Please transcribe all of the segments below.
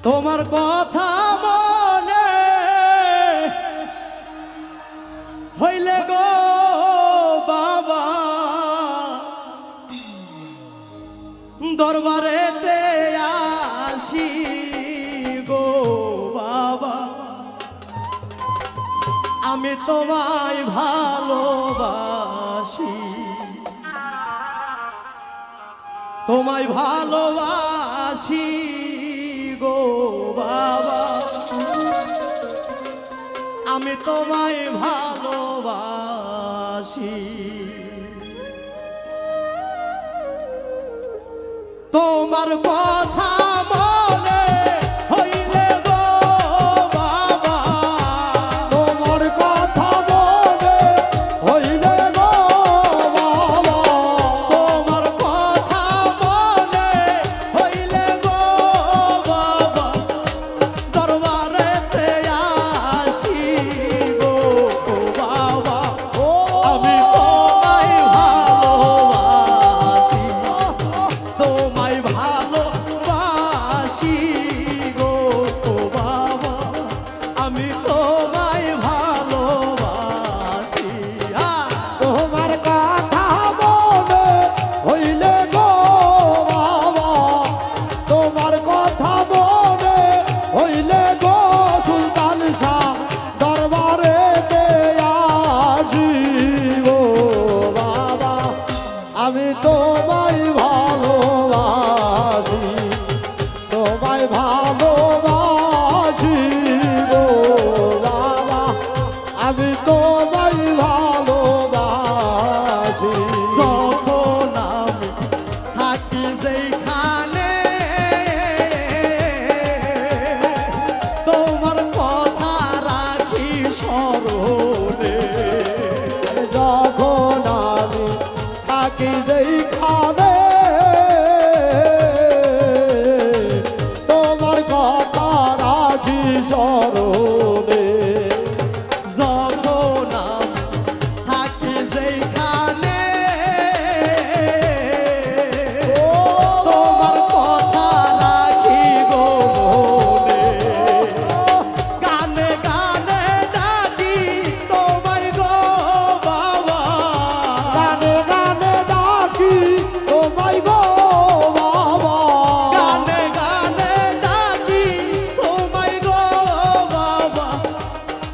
তোমার কথা মনে হইলে গো বাবা দরবারেতে আসি গো বাবা আমি তোমায় ভালোবাসি তোমায় ভালোবাসি গো বাবা আমি তোমায় ভালোবাসি তোমার কথা মনে হইলে গো বাবা তোমার কথা মনে হইলে গো বাবা তোমার কথা মনে হইলে গো বাবা দরবারেতে আসি গো বাবা ও আমি তোমায় ভালোবাসি তোমায় ভালোবাসি গো বাবা আমি তোমায় ভালোবাসি তোমার কথা মনে হইলে গো বাবা তোমার কথা মনে হইলে গো সুলতান শাহ দরবারেতে আসি গো বাবা আমি তোমায় ভালোবাসি তোমায় ভালোবাসি গো বাবা আমি তোমায় ভালোবাসি যখন আমি থাকি যেখানে তোমার কথা রাখি স্মরণে যখন আমি থাকি যেখানে তোমার কথা রাখি স্মরণে যখন আমি থাকি যেখানে তোমার কথা রাখি গো মনে গানে গানে ডাকি তোমায় গো বাবা গানে গানে ডাকি তোমায় গো বাবা গানে গানে ডাকি তোমায় গো বাবা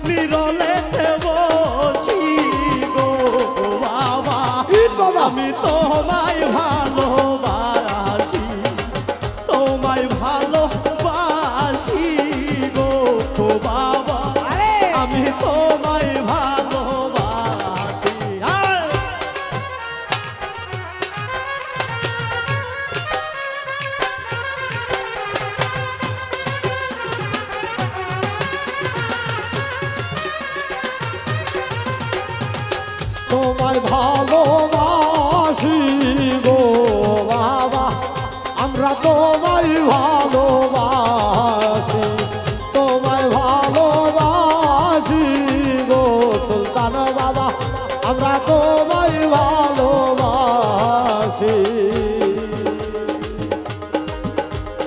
নিরলেতে বসি গো বাবা আমি তোমায় ভালোবাসি তোমায় ভালোবাসি গো বাবা আমি তোমায় ভালোবাসি তোমায় ভালোবাসি গো বাবা আমরা তোমায় ভালোবাসি তোমায় ভালোবাসি গো সুলতান বাবা আমরা তোমায় ভালোবাসি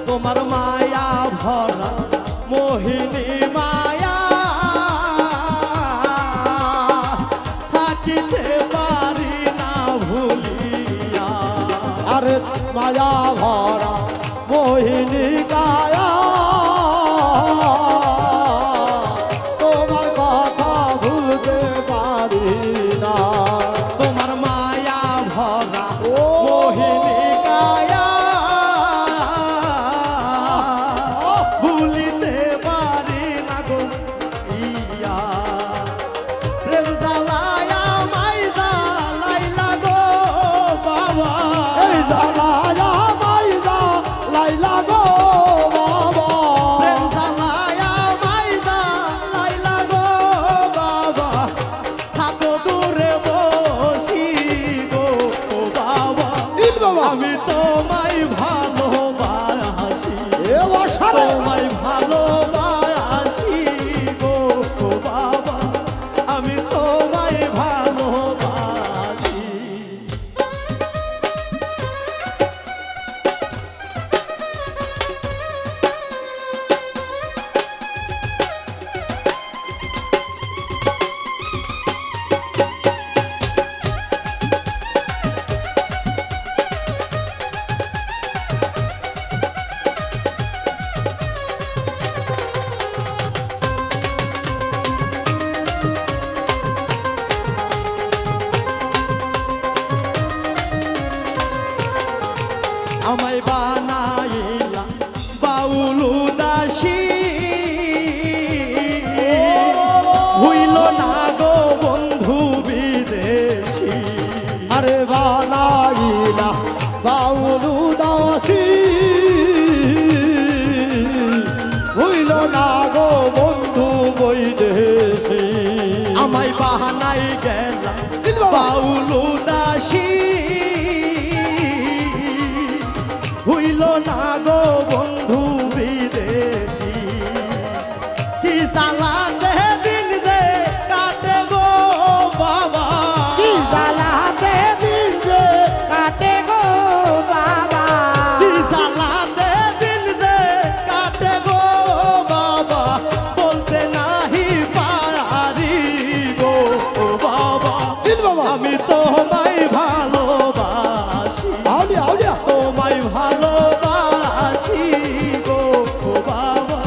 তোমার মায়া ভরা মোহিনী মায়া থাকিতে পারি হইল না গো বন্ধু বৈদেশি আমায় বাহানাই গেলাম দিল বাবা। বাউল উদাসী হইল না গো বন্ধু বিদেশি কি জ্বালাতে দিন যে কাটে গো বাবা কি জ্বালাতে দিন যে কাটে গো বাবা কি জ্বালাতে দিন যে কাটে গো বাবা বলতে নাহি পারি গো বাবা দিল বাবা আমি তোমায় ভালোবাসি আউলিয়া আউলিয়া তোমায় ভালোবাসি গো বাবা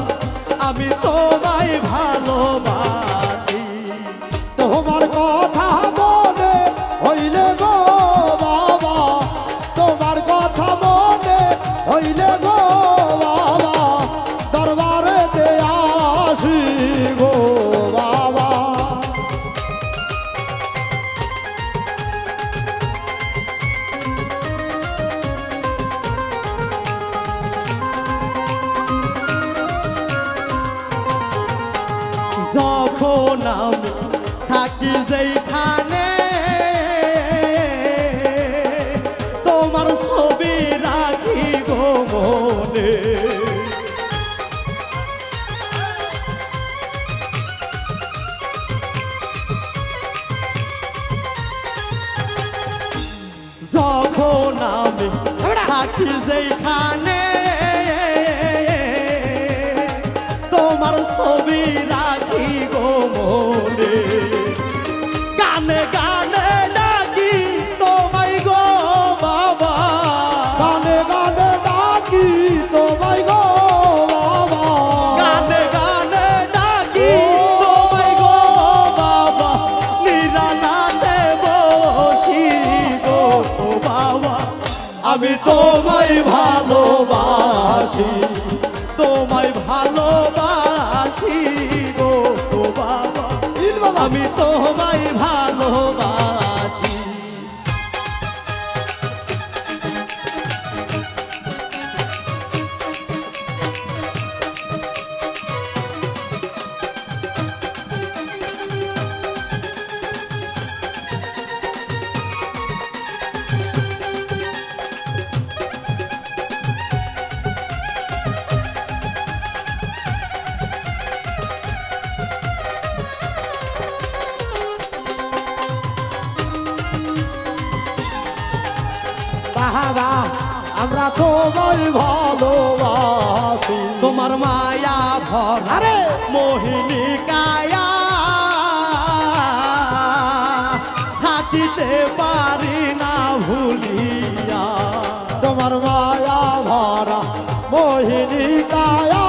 আমি তোমায় ভালোবাসি তোমার কথা মনে হইলে গো বাবা তোমার কথা মনে হইলে গো বাবা দরবারেতে আসি গো বাবা যখন আমি থাকি যেখানে তোমার ছবি রাখি গো মনে যখন আমি থাকি যেখানে তোমার ছবি রাখি গো মনে গানে গানে ডাকি তোমায় গো বাবা গানে গানে ডাকি তোমায় গো বাবা গানে গানে ডাকি তোমায় গো বাবা নিরালাতে বসি গো বাবা আমি তোমায় ভালোবাসি তোমায় ভালোবাসি গো বাবা দিল বাবা আমি তোমায় ভালোবাসি বাবা আমরা তোমায় ভালোবাসি তোমার মায়া ভরা আরে মোহিনী কায়া থাকিতে পারি না ভুলিয়া তোমার মায়া ভরা মোহিনী কায়া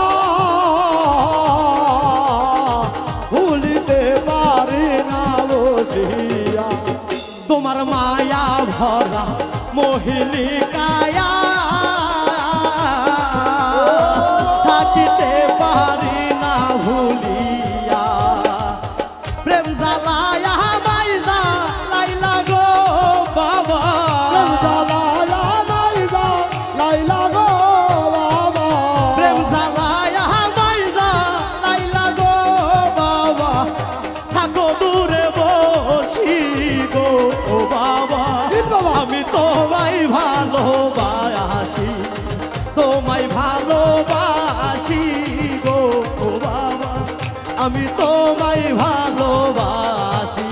ভুলিতে পারি না বসিয়া তোমার মায়া ভরা মোহিনী কায়া থাকিতে পারি না ভুলিয়া প্রেম জ্বালায়া মাইজা লাইলা গো বাবা জ্বালায়া মাইজা লাইলা গো বাবা প্রেম জ্বালায়া মাইজা লাইলা গো বাবা থাকো দূরে বসি গো বাবা দিল বাবা আমি তোমায় ভালোবাসি তোমায় ভালোবাসি গো বাবা আমি তোমায় ভালোবাসি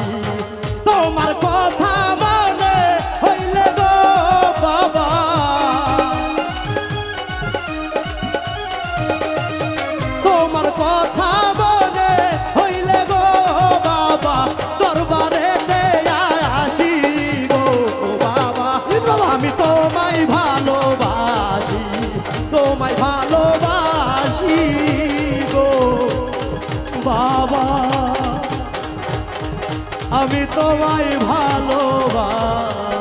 তোমার কথা মনে হইলে গো বাবা তোমার কথা মনে হইলে গো বাবা দরবারে আসি গো বাবা দিল বাবা আমি তোমায় ভালোবাসি তোমায় ভালোবাসি গো বাবা আমি তোমায় ভালোবাসি